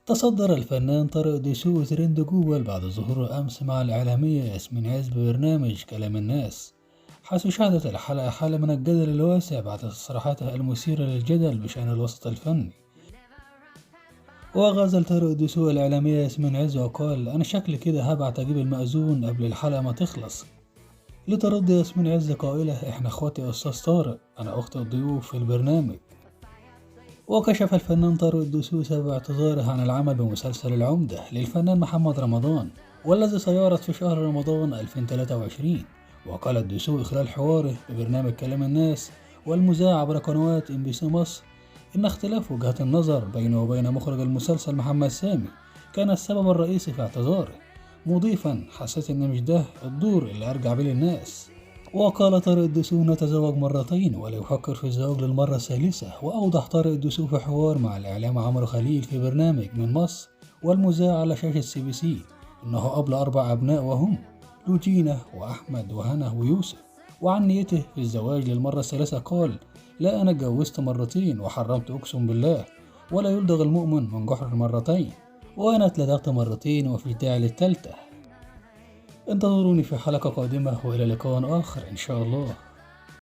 تصدر الفنان طارق دسوقي ترند جوجل بعد ظهوره أمس مع الإعلامية ياسمين عز ببرنامج كلام الناس، حيث شهدت الحلقة حالة من الجدل الواسع بعد تصريحاتها المثيرة للجدل بشأن الوسط الفني. وغزل طارق دسوقي الإعلامية ياسمين عز وقال: أنا شكلي كده هبعت أجيب المأذون قبل الحلقة ما تخلص. لترد ياسمين عز قائلة: إحنا إخواتي يا أستاذ طارق، أنا أخت الضيوف في البرنامج. وكشف الفنان طارق الدسوقي سبب اعتذاره عن العمل بمسلسل العمدة للفنان محمد رمضان، والذي سيعرض في شهر رمضان 2023. وقال الدسوقي خلال حواره ببرنامج كلام الناس والمذاع عبر قنوات MBC مصر إن اختلاف وجهات النظر بينه وبين مخرج المسلسل محمد سامي كان السبب الرئيسي في اعتذاره، مضيفا: حسيت إن مش ده الدور اللي أرجع بيه للناس. وقال طارق الدسوقي إنه تزوج مرتين ولا يفكر في الزواج للمرة الثالثة. وأوضح طارق الدسوقي في حوار مع الإعلام عمرو خليل في برنامج من مصر والمذاع على شاشة CBC إنه أب ل4 أبناء، وهم لوجينا وأحمد وهنا ويوسف. وعن نيته في الزواج للمرة الثالثة قال: لا، أنا اتجوزت مرتين وحرمت أقسم بالله، ولا يلدغ المؤمن من جحر مرتين، وأنا اتلدغت مرتين وفي داعي للتالتة. انتظروني في حلقة قادمة وإلى لقاء آخر إن شاء الله.